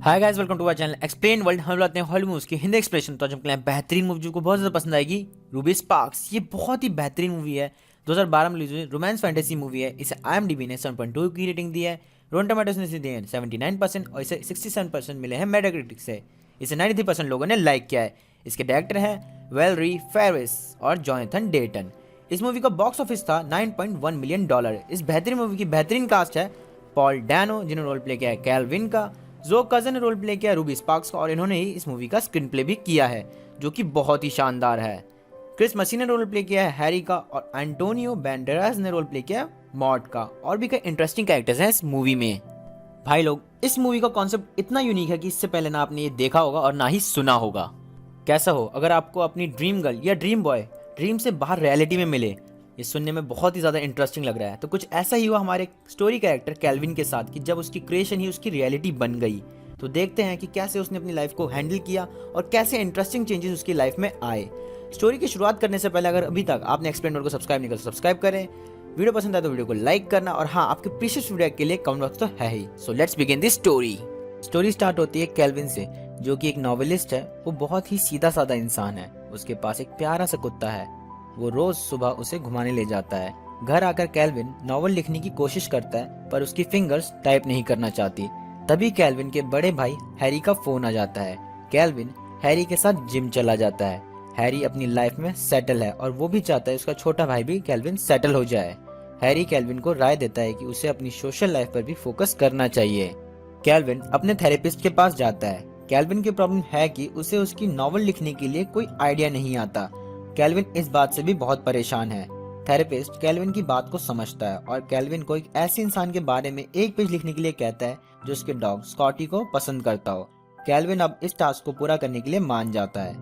Hi guys, welcome to our channel explain world. हम लाते हैं हॉलीवुड मूवीज की हिंदी एक्सप्रेशन। तो आज हम प्लान बेहतरीन मूवी जो को बहुत ज़्यादा पसंद आएगी, रूबी स्पार्क्स। ये बहुत ही बेहतरीन मूवी है। 2012 में रिलीज हुई रोमांस फैंटेसी मूवी है। इसे IMDb ने 7.2 की रेटिंग दी है। रोन टोमेटोज ने इसे दी है 79% और इसे 67% मिले हैं मेटाक्रिटिक से। इसे 93% लोगों ने लाइक किया है। इसके डायरेक्टर हैं वेलरी फेरिस और जॉनथन डेटन। इस मूवी का बॉक्स ऑफिस था $9.1 मिलियन। इस बेहतरीन मूवी की बेहतरीन कास्ट है पॉल डैनो, जिन्होंने रोल प्ले किया है कैल्विन का, जो कजन ने रोल प्ले किया रूबी स्पार्क्स का, और इन्होंने ही इस मूवी का स्क्रीन प्ले भी किया है जो कि बहुत ही शानदार है। क्रिस मसी ने रोल प्ले किया है हैरी का, और एंटोनियो बैंडेरास ने रोल प्ले किया है मॉड का। और भी कई इंटरेस्टिंग कैरेक्टर्स हैं इस मूवी में। भाई लोग, इस मूवी का कॉन्सेप्ट इतना यूनिक है कि इससे पहले ना आपने ये देखा होगा और ना ही सुना होगा। कैसा हो अगर आपको अपनी ड्रीम गर्ल या ड्रीम बॉय ड्रीम से बाहर रियलिटी में मिले। ये सुनने में बहुत ही ज़्यादा इंटरेस्टिंग लग रहा है। तो कुछ ऐसा ही हुआ हमारे स्टोरी कैरेक्टर कैल्विन के साथ कि जब उसकी क्रिएशन ही उसकी रियलिटी बन गई। तो देखते हैं कि कैसे उसने अपनी लाइफ को हैंडल किया और कैसे इंटरेस्टिंग चेंजेस उसकी लाइफ में आए। स्टोरी की शुरुआत करने से पहले अगर अभी तक आपने एक्सप्लेन वर्ल्ड को सब्सक्राइब नहीं किया तो सब्सक्राइब करें। वीडियो पसंद आए तो वीडियो को लाइक करना, और हाँ, आपके प्रीशियस फीडबैक के लिए कमेंट बॉक्स तो है ही। So let's begin this story. Story start होती है कैल्विन से, जो कि एक नॉवेलिस्ट है। वो बहुत ही सीधा साधा इंसान है। उसके पास एक प्यारा सा कुत्ता है। वो रोज सुबह उसे घुमाने ले जाता है। घर आकर कैल्विन नॉवल लिखने की कोशिश करता है, पर उसकी फिंगर्स टाइप नहीं करना चाहती। तभी कैल्विन के बड़े भाई हैरी का फोन आ जाता है। कैल्विन हैरी के साथ जिम चला जाता है। हैरी अपनी लाइफ में सेटल है और वो भी चाहता है उसका छोटा भाई भी कैल्विन सेटल हो जाए। हैरी कैल्विन को राय देता है कि उसे अपनी सोशल लाइफ पर भी फोकस करना चाहिए। कैल्विन अपने थेरेपिस्ट के पास जाता है। कैल्विन की प्रॉब्लम है कि उसे उसकी नॉवल लिखने के लिए कोई आइडिया नहीं आता। कैल्विन इस बात से भी बहुत परेशान है। थेरेपिस्ट कैल्विन की बात को समझता है और कैल्विन को एक ऐसे इंसान के बारे में एक पेज लिखने के लिए कहता है जो उसके डॉग स्कॉटी को पसंद करता हो। कैल्विन अब इस टास्क को पूरा करने के लिए मान जाता है।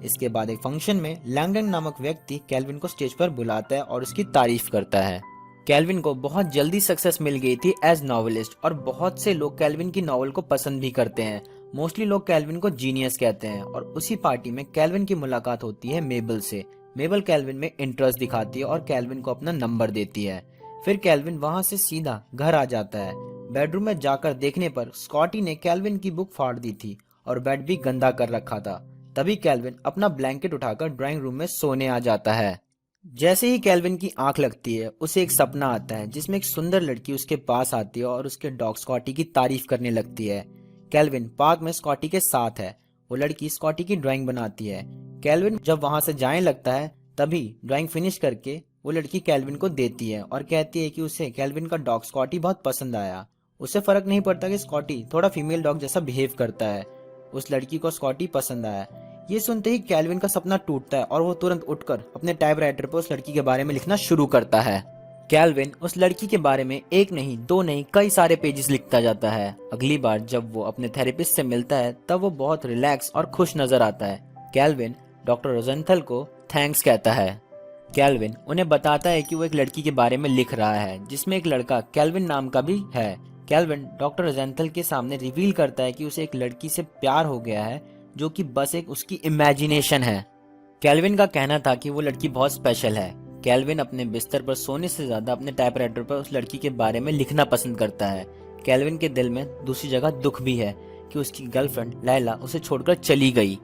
इसके बाद एक फंक्शन में लैंगडन नामक व्यक्ति कैल्विन को स्टेज पर बुलाता है और उसकी तारीफ करता है। कैल्विन को बहुत जल्दी सक्सेस मिल गई थी एज नॉवेलिस्ट, और बहुत से लोग कैल्विन की नॉवल को पसंद भी करते हैं। मोस्टली लोग कैल्विन को जीनियस कहते हैं। और उसी पार्टी में कैल्विन की मुलाकात होती है मेबल से। मेबल कैल्विन में इंटरेस्ट दिखाती है और कैल्विन को अपना नंबर देती है। फिर कैल्विन वहां से सीधा घर आ जाता है। बेडरूम में जाकर देखने पर स्कॉटी ने कैल्विन की बुक फाड़ दी थी और बेड भी गंदा कर रखा था। तभी कैल्विन अपना ब्लैंकेट उठाकर ड्राइंग रूम में सोने आ जाता है। जैसे ही कैल्विन की आंख लगती है, उसे एक सपना आता है जिसमें एक सुंदर लड़की उसके पास आती है और उसके डॉग स्कॉटी की तारीफ करने लगती है। कैल्विन पार्क में स्कॉटी के साथ है। वो लड़की स्कॉटी की ड्राइंग बनाती है। कैल्विन जब वहां से जाने लगता है, तभी ड्राइंग फिनिश करके वो लड़की कैल्विन को देती है और कहती है कि उसे कैल्विन का डॉग स्कॉटी बहुत पसंद आया। उसे फर्क नहीं पड़ता कि स्कॉटी थोड़ा फीमेल डॉग जैसा बिहेव करता है। उस लड़की को स्कॉटी पसंद आया। ये सुनते ही कैल्विन का सपना टूटता है और वो तुरंत उठकर अपने टाइपराइटर पर उस लड़की के बारे में लिखना शुरू करता है। कैल्विन उस लड़की के बारे में एक नहीं, दो नहीं, कई सारे पेजेस लिखता जाता है। अगली बार जब वो अपने थेरेपिस्ट से मिलता है, तब वो बहुत रिलैक्स और खुश नजर आता है। कैल्विन डॉक्टर रोजेंथल को थैंक्स कहता है। कैल्विन उन्हें बताता है कि वो एक लड़की के बारे में लिख रहा है जिसमें एक लड़का कैल्विन नाम का भी है। कैल्विन डॉक्टर रोजेंथल के सामने रिवील करता है कि उसे एक लड़की से प्यार हो गया है, जो कि बस एक उसकी इमेजिनेशन है। कैल्विन का कहना था कि वो लड़की बहुत स्पेशल है। कैल्विन अपने बिस्तर पर सोने से ज्यादा अपने टाइपराइटर पर उस लड़की के बारे में लिखना पसंद करता है। कैल्विन के दिल में दूसरी जगह दुख भी है कि उसकी गर्लफ्रेंड लैला उसे छोड़कर चली गई।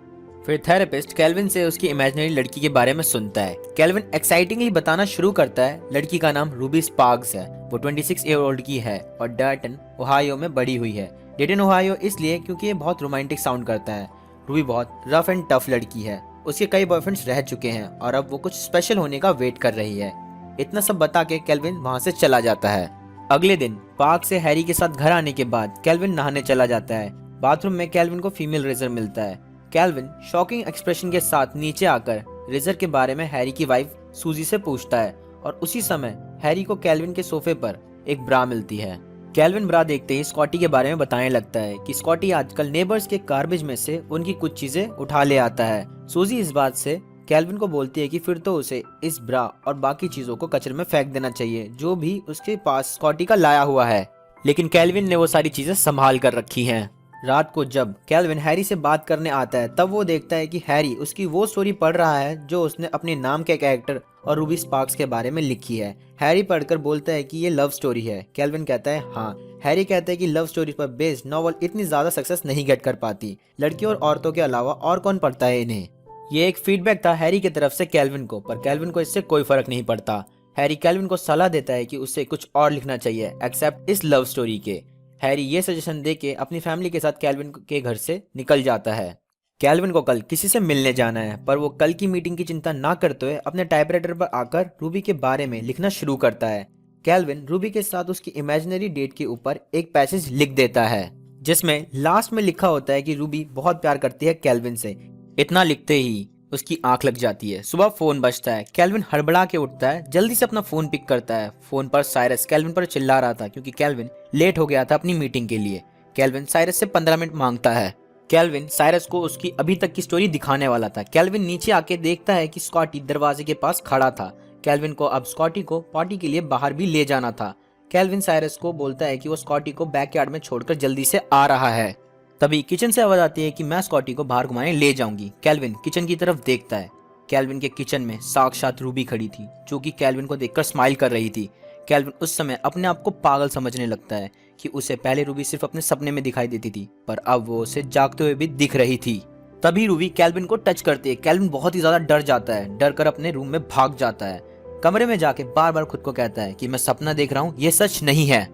फिर थेरेपिस्ट कैल्विन से उसकी इमेजिनरी लड़की के बारे में सुनता है। कैल्विन एक्साइटिंगली बताना शुरू करता है। लड़की का नाम रूबी स्पार्क्स है। वो 26 ईयर ओल्ड की है और डेटन ओहायो में बड़ी हुई है। डेटन ओहायो इसलिए क्योंकि ये बहुत रोमांटिक साउंड करता है। रूबी बहुत रफ एंड टफ लड़की है। उसके कई बॉयफ्रेंड्स रह चुके हैं और अब वो कुछ स्पेशल होने का वेट कर रही है। इतना सब बता के कैल्विन वहां से चला जाता है। अगले दिन पार्क से हैरी के साथ घर आने के बाद कैल्विन नहाने चला जाता है। बाथरूम में कैल्विन को फीमेल रेजर मिलता है। कैल्विन शॉकिंग एक्सप्रेशन के साथ नीचे आकर रेजर के बारे में हैरी की वाइफ सूजी से पूछता है, और उसी समय हैरी को कैल्विन के सोफे पर एक ब्रा मिलती है। कैल्विन ब्रा देखते ही स्कॉटी के बारे में बताने लगता है कि स्कॉटी आजकल नेबर्स के गार्बेज में से उनकी कुछ चीजें उठा ले आता है। सूजी इस बात से कैल्विन को बोलती है कि फिर तो उसे इस ब्रा और बाकी चीजों को कचरे में फेंक देना चाहिए जो भी उसके पास स्कॉटी का लाया हुआ है। लेकिन कैल्विन ने वो सारी चीजें संभाल कर रखी हैं। रात को जब कैल्विन हैरी से बात करने आता है तब वो देखता है कि हैरी उसकी वो स्टोरी पढ़ रहा है जो उसने अपने नाम के कैरेक्टर और रूबी स्पार्क्स के बारे में लिखी है। हैरी पढ़कर बोलता है कि ये लव स्टोरी है। कैल्विन कहता है हाँ। हैरी कहता है कि लव स्टोरी पर बेस्ड नॉवल इतनी ज्यादा सक्सेस नहीं गेट कर पाती, लड़कियों और औरतों के अलावा और कौन पढ़ता है इन्हें। ये एक फीडबैक था हैरी की तरफ से कैल्विन को, पर कैल्विन को इससे कोई फर्क नहीं पड़ता। हैरी कैल्विन को सलाह देता है कि उसे कुछ और लिखना चाहिए एक्सेप्ट इस लव स्टोरी के। हैरी ये सजेशन देके अपनी फैमिली के साथ कैल्विन के घर से निकल जाता है। कैल्विन को कल किसी से मिलने जाना है, पर वो कल की मीटिंग की चिंता ना करते हुए अपने टाइपराइटर पर आकर रूबी के बारे में लिखना शुरू करता है। कैल्विन रूबी के साथ उसकी इमेजिनरी डेट के ऊपर एक पैसेज लिख देता है जिसमें लास्ट में लिखा होता है कि रूबी बहुत प्यार करती है कैल्विन से। इतना लिखते ही उसकी आंख लग जाती है। सुबह फोन बजता है। कैल्विन हड़बड़ा के उठता है, जल्दी से अपना फोन पिक करता है। फोन पर साइरस कैल्विन पर चिल्ला रहा था क्योंकि कैल्विन लेट हो गया था अपनी मीटिंग के लिए। कैल्विन साइरस से 15 मिनट मांगता है। कैल्विन साइरस को उसकी अभी तक की स्टोरी दिखाने वाला था। कैल्विन नीचे आके देखता है कि स्कॉटी दरवाजे के पास खड़ा था। कैल्विन को अब स्कॉटी को पार्टी के लिए बाहर भी ले जाना था। कैल्विन साइरस को बोलता है कि वो स्कॉटी को बैकयार्ड में छोड़कर जल्दी से आ रहा है। तभी किचन से आवाज आती है कि मैं स्कॉटी को बाहर घुमाने ले जाऊंगी। कैल्विन किचन की तरफ देखता है। कैल्विन के किचन में साक्षात रूबी खड़ी थी जो कि कैल्विन को देखकर स्माइल कर रही थी। कैल्विन उस समय अपने आप को पागल समझने लगता है कि उसे पहले रूबी सिर्फ अपने सपने में दिखाई देती थी, पर अब वो उसे जागते हुए भी दिख रही थी। तभी रूबी कैल्विन को टच करती है। कैल्विन बहुत ही ज्यादा डर जाता है, डर कर अपने रूम में भाग जाता है। कमरे में जाके बार बार खुद को कहता है कि मैं सपना देख रहा हूँ, ये सच नहीं है।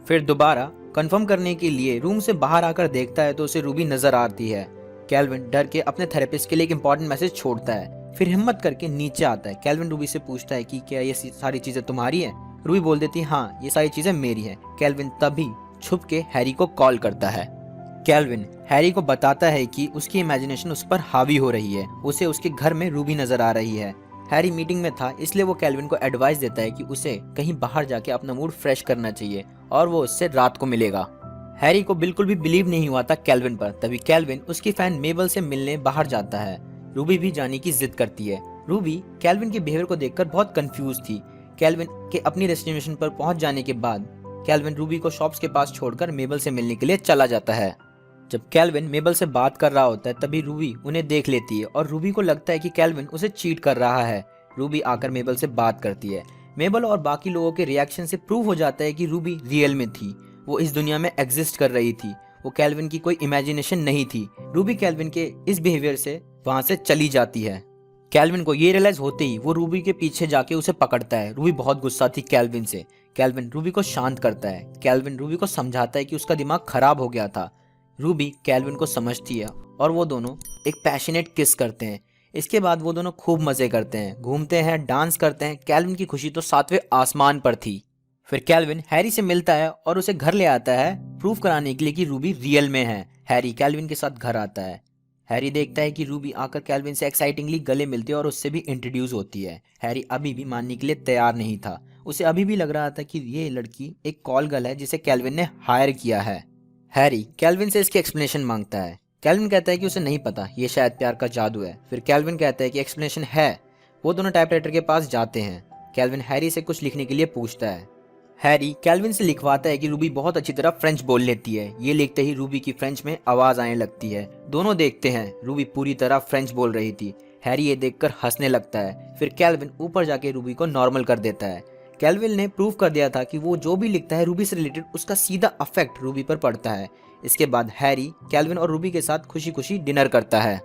फिर दोबारा कंफर्म करने के लिए रूम से बाहर आकर देखता है तो उसे रूबी नजर आती है। कैल्विन डर के अपने थेरेपिस्ट के लिए एक इंपॉर्टेंट मैसेज छोड़ता है। फिर हिम्मत करके नीचे आता है। कैल्विन रूबी से पूछता है कि क्या ये सारी चीजें तुम्हारी हैं? रूबी बोल देती है हाँ, ये सारी चीजें मेरी हैं। कैल्विन तभी छुप के हैरी को कॉल करता है। कैल्विन हैरी को बताता है कि उसकी इमेजिनेशन उस पर हावी हो रही है। उसे उसके घर में रूबी नजर आ रही है। हैरी मीटिंग में था, इसलिए वो कैल्विन को एडवाइस देता है कि उसे कहीं बाहर जाके अपना मूड फ्रेश करना चाहिए और वो उससे रात को मिलेगा। हैरी को बिल्कुल भी बिलीव नहीं हुआ था कैल्विन पर। तभी कैल्विन उसकी फैन मेबल से मिलने बाहर जाता है। रूबी भी जाने की जिद करती है। रूबी कैल्विन के बिहेवियर को देखकर बहुत कंफ्यूज थी। कैल्विन के अपनी डेस्टिनेशन पर पहुंच जाने के बाद कैल्विन रूबी को शॉप्स के पास छोड़कर मेबल से मिलने के लिए चला जाता है। जब कैल्विन मेबल से बात कर रहा होता है तभी रूबी उन्हें देख लेती है और रूबी को लगता है कि कैल्विन उसे चीट कर रहा है। रूबी आकर मेबल से बात करती है। मेबल और बाकी लोगों के रिएक्शन से प्रूव हो जाता है कि रूबी रियल में थी, वो इस दुनिया में एग्जिस्ट कर रही थी, वो कैल्विन की कोई इमेजिनेशन नहीं थी। रूबी कैल्विन के इस बिहेवियर से वहां से चली जाती है। कैल्विन को ये रियलाइज होते ही वो रूबी के पीछे जाके उसे पकड़ता है। रूबी बहुत गुस्सा थी कैल्विन से। कैल्विन रूबी को शांत करता है। कैल्विन रूबी को समझाता है कि उसका दिमाग खराब हो गया था। रूबी कैल्विन को समझती है और वो दोनों एक पैशनेट किस करते हैं। इसके बाद वो दोनों खूब मजे करते हैं, घूमते हैं, डांस करते हैं। कैल्विन की खुशी तो 7वें आसमान पर थी। फिर कैल्विन हैरी से मिलता है और उसे घर ले आता है प्रूफ कराने के लिए कि रूबी रियल में है। हैरी कैल्विन के साथ घर आता है। हैरी देखता है कि रूबी आकर कैल्विन से एक्साइटिंगली गले मिलती है और उससे भी इंट्रोड्यूस होती है। हैरी अभी भी मानने के लिए तैयार नहीं था। उसे अभी भी लग रहा था कि ये लड़की एक कॉल गर्ल है जिसे कैल्विन ने हायर किया है। हैरी कैल्विन से इसकी एक्सप्लेनेशन मांगता है। कैल्विन कहता है कि उसे नहीं पता, ये शायद प्यार का जादू है। फिर कैल्विन कहता है कि एक्सप्लेनेशन है। वो दोनों टाइपराइटर के पास जाते हैं। कैल्विन हैरी से कुछ लिखने के लिए पूछता है। हैरी कैल्विन से लिखवाता है कि रूबी बहुत अच्छी तरह फ्रेंच बोल लेती है। ये लिखते ही रूबी की फ्रेंच में आवाज आने लगती है। दोनों देखते हैं, रूबी पूरी तरह फ्रेंच बोल रही थी। हैरी ये देखकर हंसने लगता है। फिर कैल्विन ऊपर जाके रूबी को नॉर्मल कर देता है। कैल्विन ने प्रूव कर दिया था कि वो जो भी लिखता है रूबी से रिलेटेड, उसका सीधा अफेक्ट रूबी पर पड़ता है। इसके बाद हैरी कैल्विन और रूबी के साथ खुशी खुशी डिनर करता है।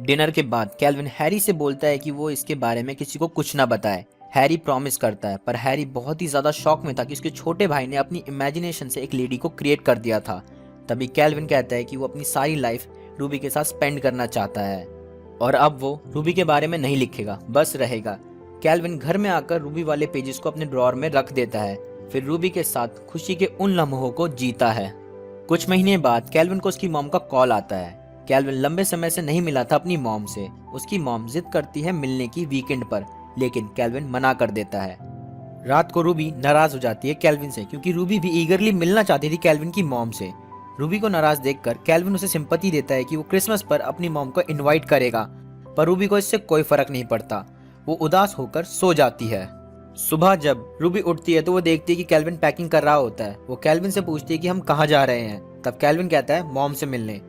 डिनर के बाद कैल्विन हैरी से बोलता है कि वो इसके बारे में किसी को कुछ ना बताए। हैरी प्रॉमिस करता है, पर हैरी बहुत ही ज्यादा शॉक में था कि उसके छोटे भाई ने अपनी इमेजिनेशन से एक लेडी को क्रिएट कर दिया था। तभी कैल्विन कहता है कि वो अपनी सारी लाइफ रूबी के साथ स्पेंड करना चाहता है और अब वो रूबी के बारे में नहीं लिखेगा, बस रहेगा। कैल्विन घर में आकर रूबी वाले पेजेस को अपने ड्रॉअर में रख देता है। फिर रूबी के साथ खुशी के उन लम्हों को जीता है। कुछ महीने बाद कैल्विन को उसकी मॉम का कॉल आता है। कैल्विन लंबे समय से नहीं मिला था अपनी मॉम से। उसकी मॉम जिद करती है मिलने की वीकेंड पर, लेकिन कैल्विन मना कर देता है। रात को रूबी नाराज हो जाती है कैल्विन से, क्योंकि रूबी भी ईगरली मिलना चाहती थी कैल्विन की मॉम से। रूबी को नाराज देखकर कैल्विन उसे सिंपैथी देता है कि वो क्रिसमस पर अपनी मॉम को इनवाइट करेगा, पर रूबी को इससे कोई फर्क नहीं पड़ता। वो उदास होकर सो जाती है। सुबह जब रूबी उठती है तो वो देखती है कि कैल्विन पैकिंग कर रहा होता है। वो कैल्विन से पूछती है कि हम कहाँ जा रहे हैं। तब कैल्विन कहता है मॉम से मिलने।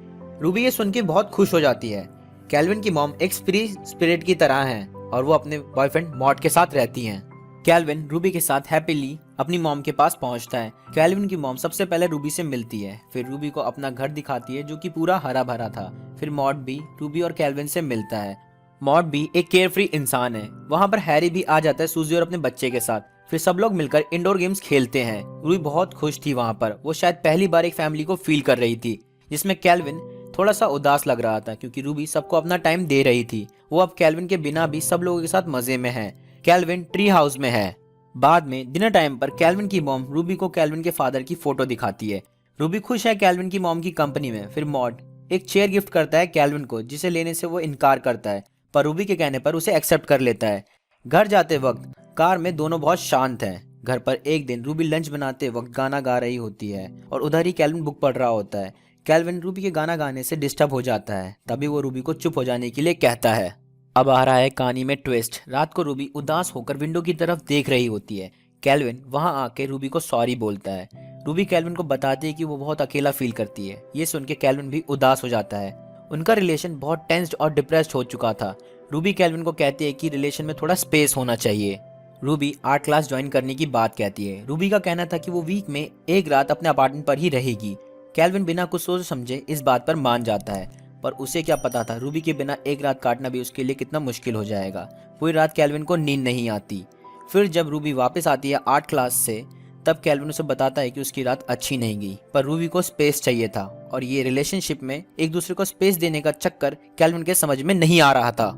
रूबी ये सुन के बहुत खुश हो जाती है। कैल्विन की मॉम एक फ्री स्पिरिट की तरह है और वो अपने बॉयफ्रेंड मॉड के साथ रहती हैं। कैल्विन रूबी के साथ हैप्पीली अपनी मॉम के पास पहुंचता है। कैल्विन की मॉम सबसे पहले रूबी से मिलती है, फिर रूबी को अपना घर दिखाती है जो कि पूरा हरा भरा था। फिर मॉड भी रूबी और कैल्विन से मिलता है। मॉड भी एक केयर फ्री इंसान है। वहाँ पर हैरी भी आ जाता है सूजी और अपने बच्चे के साथ। फिर सब लोग मिलकर इंडोर गेम्स खेलते हैं। रूबी बहुत खुश थी वहाँ पर। वो शायद पहली बार एक फैमिली को फील कर रही थी, जिसमें कैल्विन थोड़ा सा उदास लग रहा था क्योंकि रूबी सबको अपना टाइम दे रही थी। वो अब कैल्विन के बिना भी सब लोगों के साथ मजे में है। कैल्विन ट्री हाउस में है। बाद में डिनर टाइम पर कैल्विन की मॉम रूबी को कैल्विन के फादर की फोटो दिखाती है। रूबी खुश है कैल्विन की मॉम की कंपनी में। फिर मॉड एक चेयर गिफ्ट करता है कैल्विन को, जिसे लेने से वो इनकार करता है, पर रूबी के कहने पर उसे एक्सेप्ट कर लेता है। घर जाते वक्त कार में दोनों बहुत शांत हैं। घर पर एक दिन रूबी लंच बनाते वक्त गाना गा रही होती है और उधर ही कैल्विन बुक पढ़ रहा होता है। कैल्विन रूबी के गाना गाने से डिस्टर्ब हो जाता है। तभी वो रूबी को चुप हो जाने के लिए कहता है। अब आ रहा है कहानी में ट्विस्ट। रात को रूबी उदास होकर विंडो की तरफ देख रही होती है। कैल्विन वहां आके रूबी को सॉरी बोलता है। रूबी कैल्विन को बताती है कि वो बहुत अकेला फील करती है। ये सुन के कैल्विन भी उदास हो जाता है। उनका रिलेशन बहुत टेंस्ड और डिप्रेस्ड हो चुका था। रूबी कैल्विन को कहती है कि रिलेशन में थोड़ा स्पेस होना चाहिए। रूबी आर्ट क्लास ज्वाइन करने की बात कहती है। रूबी का कहना था कि वो वीक में एक रात अपने अपार्टमेंट पर ही रहेगी। कैल्विन बिना कुछ सोच समझे इस बात पर मान जाता है, पर उसे क्या पता था रूबी के बिना एक रात काटना भी उसके लिए कितना मुश्किल हो जाएगा। पूरी रात कैल्विन को नींद नहीं आती। फिर जब रूबी वापस आती है आर्ट क्लास से, तब कैल्विन उसे बताता है कि उसकी रात अच्छी नहीं गई, पर रूबी को स्पेस चाहिए था और ये रिलेशनशिप में एक दूसरे को स्पेस देने का चक्कर कैल्विन के समझ में नहीं आ रहा था।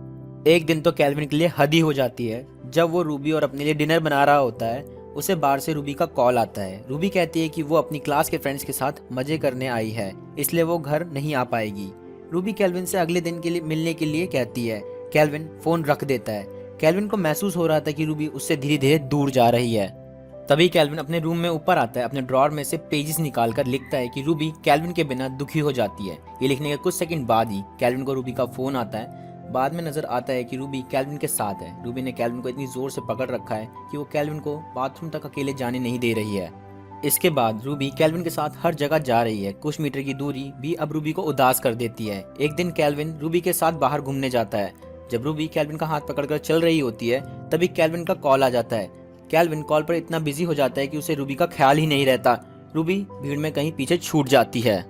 एक दिन तो कैल्विन के लिए हद ही हो जाती है। जब वो रूबी और अपने लिए डिनर बना रहा होता है, उसे बाहर से रूबी का कॉल आता है। रूबी कहती है कि वो अपनी क्लास के फ्रेंड्स के साथ मजे करने आई है, इसलिए वो घर नहीं आ पाएगी। रूबी कैल्विन से अगले दिन के लिए मिलने के लिए कहती है। कैल्विन फोन रख देता है। कैल्विन को महसूस हो रहा था कि रूबी उससे धीरे धीरे दूर जा रही है। तभी कैल्विन अपने रूम में ऊपर आता है। अपने ड्रॉर में से पेजेस निकालकर लिखता है कि रूबी कैल्विन के बिना दुखी हो जाती है। ये लिखने के कुछ सेकंड बाद ही कैल्विन को रूबी का फोन आता है। बाद में नजर आता है कि रूबी कैल्विन के साथ है। रूबी ने कैल्विन को इतनी जोर से पकड़ रखा है कि वो कैल्विन को बाथरूम तक अकेले जाने नहीं दे रही है। इसके बाद रूबी कैल्विन के साथ हर जगह जा रही है। कुछ मीटर की दूरी भी अब रूबी को उदास कर देती है। एक दिन कैल्विन रूबी के साथ बाहर घूमने जाता है। जब रूबी कैल्विन का हाथ पकड़कर चल रही होती है, तभी कैल्विन का कॉल आ जाता है। कैल्विन कॉल पर इतना बिजी हो जाता है कि उसे रूबी का ख्याल ही नहीं रहता। रूबी भीड़ में कहीं पीछे छूट जाती है।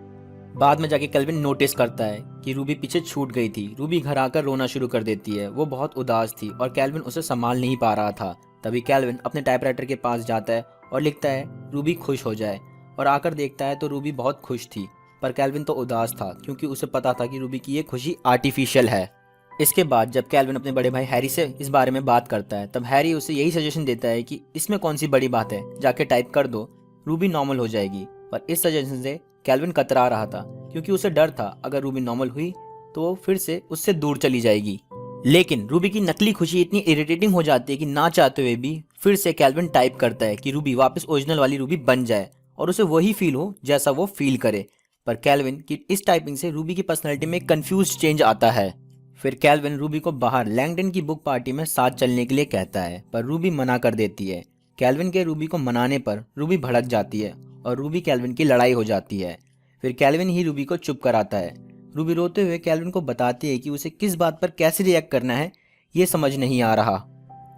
बाद में जाके कैल्विन नोटिस करता है कि रूबी पीछे छूट गई थी। रूबी घर आकर रोना शुरू कर देती है। वो बहुत उदास थी और कैल्विन उसे संभाल नहीं पा रहा था। तभी कैल्विन अपने टाइपराइटर के पास जाता है और लिखता है रूबी खुश हो जाए, और आकर देखता है तो रूबी बहुत खुश थी। पर कैल्विन तो उदास था क्योंकि उसे पता था कि रूबी की ये खुशी आर्टिफिशियल है। इसके बाद जब कैल्विन अपने बड़े भाई हैरी से इस बारे में बात करता है, तब हैरी उसे यही सजेशन देता है कि इसमें कौन सी बड़ी बात है, जाके टाइप कर दो, रूबी नॉर्मल हो जाएगी। पर इस सजेशन से कैल्विन कतरा रहा था क्योंकि उसे डर था अगर रूबी नॉर्मल हुई तो वो फिर से उससे दूर चली जाएगी। लेकिन रूबी की नकली खुशी इतनी इरिटेटिंग हो जाती है कि ना चाहते हुए भी फिर से कैल्विन टाइप करता है कि रूबी वापस ओरिजिनल वाली रूबी बन जाए और उसे वही फील हो जैसा वो फील करे। पर कैल्विन की इस टाइपिंग से रूबी की पर्सनैलिटी में कंफ्यूज चेंज आता है। फिर कैल्विन रूबी को बाहर लैंगडन की बुक पार्टी में साथ चलने के लिए कहता है, पर रूबी मना कर देती है। कैल्विन के रूबी को मनाने पर रूबी भड़क जाती है और रूबी कैल्विन की लड़ाई हो जाती है। फिर कैल्विन ही रूबी को चुप कराता है। रूबी रोते हुए कैल्विन को बताती है कि उसे किस बात पर कैसे रिएक्ट करना है ये समझ नहीं आ रहा।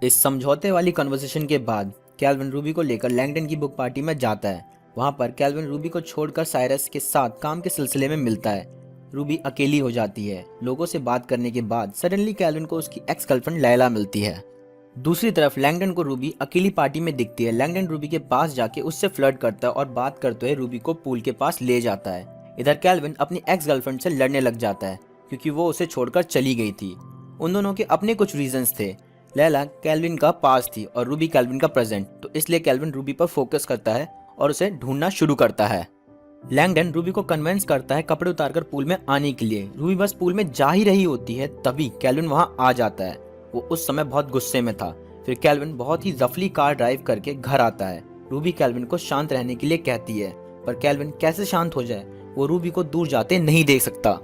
इस समझौते वाली कन्वर्सेशन के बाद कैल्विन रूबी को लेकर लैंगडन की बुक पार्टी में जाता है। वहाँ पर कैल्विन रूबी को छोड़कर साइरस के साथ काम के सिलसिले में मिलता है। रूबी अकेली हो जाती है। लोगों से बात करने के बाद सडनली कैल्विन को उसकी एक्स गर्लफ्रेंड लैला मिलती है। दूसरी तरफ लैंगडन को रूबी अकेली पार्टी में दिखती है। लैंगडन रूबी के पास जाके उससे फ्लर्ट करता है और बात करते हुए रूबी को पूल के पास ले जाता है। इधर कैल्विन अपनी एक्स गर्लफ्रेंड से लड़ने लग जाता है क्योंकि वो उसे छोड़कर चली गई थी। उन दोनों के अपने कुछ रीजंस थे। लैला कैल्विन का पास थी और रूबी कैल्विन का प्रेजेंट, तो इसलिए कैल्विन रूबी पर फोकस करता है और उसे ढूंढना शुरू करता है। लैंगडन रूबी को कन्विंस करता है कपड़े उतारकर पूल में आने के लिए। रूबी बस पूल में जा ही रही होती है, तभी कैल्विन वहां आ जाता है। वो उस समय बहुत गुस्से में था। फिर कैल्विन बहुत ही रफली कार ड्राइव करके घर आता है। रूबी कैल्विन को शांत रहने के लिए कहती है, पर कैल्विन कैसे शांत हो जाए, वो रूबी को दूर जाते नहीं देख सकता।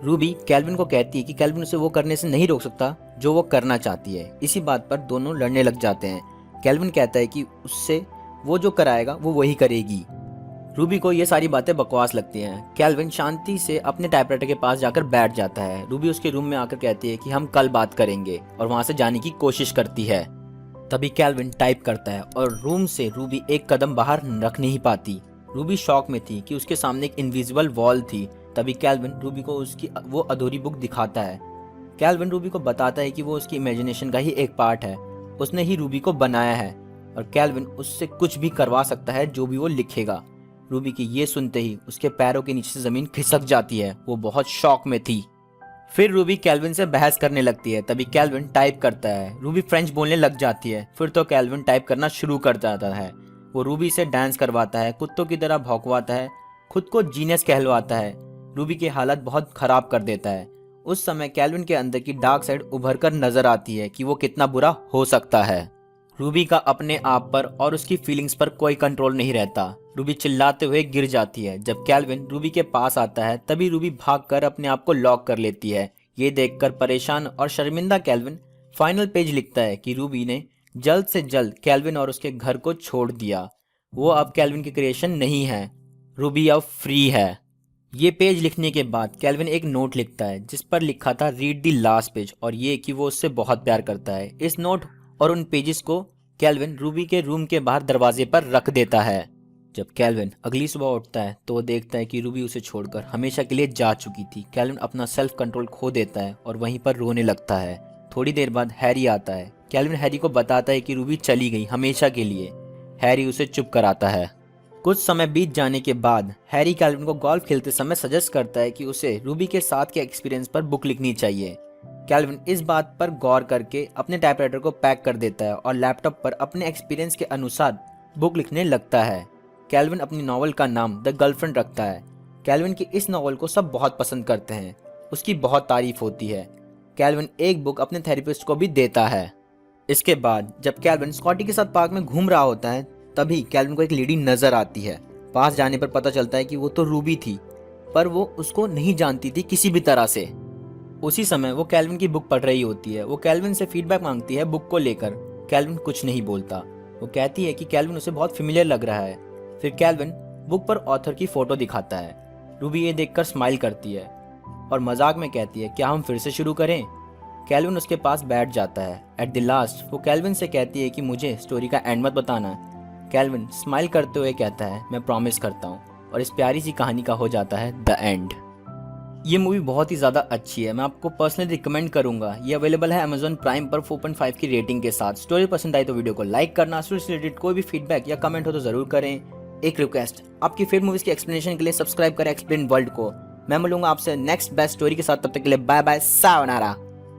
रूबी कैल्विन को कहती है कि कैल्विन उसे वो करने से नहीं रोक सकता जो वो करना चाहती है। इसी बात पर दोनों लड़ने लग जाते हैं। कैल्विन कहता है कि उससे वो जो कराएगा वो वही करेगी। रूबी को ये सारी बातें बकवास लगती हैं। कैल्विन शांति से अपने टाइपराइटर के पास जाकर बैठ जाता है। रूबी उसके रूम में आकर कहती है कि हम कल बात करेंगे और वहाँ से जाने की कोशिश करती है। तभी कैल्विन टाइप करता है और रूम से रूबी एक कदम बाहर रख नहीं पाती। रूबी शॉक में थी कि उसके सामने एक इनविजिबल वॉल थी। तभी कैल्विन रूबी को उसकी वो अधूरी बुक दिखाता है। कैल्विन रूबी को बताता है कि वो उसकी इमेजिनेशन का ही एक पार्ट है, उसने ही रूबी को बनाया है और कैल्विन उससे कुछ भी करवा सकता है जो भी वो लिखेगा। रूबी की ये सुनते ही उसके पैरों के नीचे से जमीन खिसक जाती है। वो बहुत शॉक में थी। फिर रूबी कैल्विन से बहस करने लगती है। तभी कैल्विन टाइप करता है। रूबी फ्रेंच बोलने लग जाती है। फिर तो कैल्विन टाइप करना शुरू कर जाता है। वो रूबी से डांस करवाता है, कुत्तों की तरह भौंकवाता है, खुद को जीनियस कहलवाता है। रूबी की हालत बहुत खराब कर देता है। उस समय कैल्विन के अंदर की डार्क साइड उभर कर नजर आती है कि वो कितना बुरा हो सकता है। रूबी का अपने आप पर और उसकी फीलिंग्स पर कोई कंट्रोल नहीं रहता। रूबी चिल्लाते हुए गिर जाती है। जब कैल्विन रूबी के पास आता है तभी रूबी भागकर अपने आप को लॉक कर लेती है। ये देखकर परेशान और शर्मिंदा कैल्विन फाइनल पेज लिखता है कि रूबी ने जल्द से जल्द कैल्विन और उसके घर को छोड़ दिया। वो अब कैल्विन की क्रिएशन नहीं है। रूबी अब फ्री है। ये पेज लिखने के बाद कैल्विन एक नोट लिखता है जिस पर लिखा था रीड दी लास्ट पेज, और ये कि वो उससे बहुत प्यार करता है। इस नोट और उन पेजेस को कैल्विन रूबी के रूम के बाहर दरवाजे पर रख देता है। जब कैल्विन अगली सुबह उठता है तो वो देखता है कि रूबी उसे छोड़कर हमेशा के लिए जा चुकी थी। कैल्विन अपना सेल्फ कंट्रोल खो देता है और वहीं पर रोने लगता है। थोड़ी देर बाद हैरी आता है। कैल्विन हैरी को बताता है कि रूबी चली गई हमेशा के लिए। हैरी उसे चुप कराता है। कुछ समय बीत जाने के बाद हैरी कैल्विन को गोल्फ खेलते समय सजेस्ट करता है कि उसे रूबी के साथ के एक्सपीरियंस पर बुक लिखनी चाहिए। कैल्विन इस बात पर गौर करके अपने टाइपराइटर को पैक कर देता है और लैपटॉप पर अपने एक्सपीरियंस के अनुसार बुक लिखने लगता है। कैल्विन अपनी नॉवल का नाम द गर्लफ्रेंड रखता है। कैल्विन की इस नॉवल को सब बहुत पसंद करते हैं, उसकी बहुत तारीफ होती है। कैल्विन एक बुक अपने थेरेपिस्ट को भी देता है। इसके बाद जब कैल्विन स्कॉटी के साथ पार्क में घूम रहा होता है तभी कैल्विन को एक लेडी नजर आती है। पास जाने पर पता चलता है कि वो तो रूबी थी, पर वो उसको नहीं जानती थी किसी भी तरह से। उसी समय वो कैल्विन की बुक पढ़ रही होती है। वो कैल्विन से फीडबैक मांगती है बुक को लेकर। कैल्विन कुछ नहीं बोलता। वो कहती है कि कैल्विन उसे बहुत फेमिलियर लग रहा है। फिर कैल्विन बुक पर ऑथर की फोटो दिखाता है। रूबी ये देखकर स्माइल करती है और मजाक में कहती है क्या हम फिर से शुरू करें। कैल्विन उसके पास बैठ जाता है। एट द लास्ट वो कैल्विन से कहती है कि मुझे स्टोरी का एंड मत बताना। कैल्विन स्माइल करते हुए कहता है मैं प्रॉमिस करता हूँ, और इस प्यारी सी कहानी का हो जाता है द एंड। ये मूवी बहुत ही ज़्यादा अच्छी है, मैं आपको पर्सनली रिकमेंड करूंगा। ये अवेलेबल है अमेजॉन प्राइम पर 4.5 की रेटिंग के साथ। स्टोरी पसंद आई तो वीडियो को लाइक करना। स्टोरी से रिलेटेड कोई भी फीडबैक या कमेंट हो तो ज़रूर करें। एक रिक्वेस्ट, आपकी फेवरेट मूवीज की एक्सप्लेनेशन के लिए सब्सक्राइब करें एक्सप्लेन वर्ल्ड को। मैं मिलूंगा आपसे नेक्स्ट बेस्ट स्टोरी के साथ, तब तक के लिए बाय बाय, सायोनारा।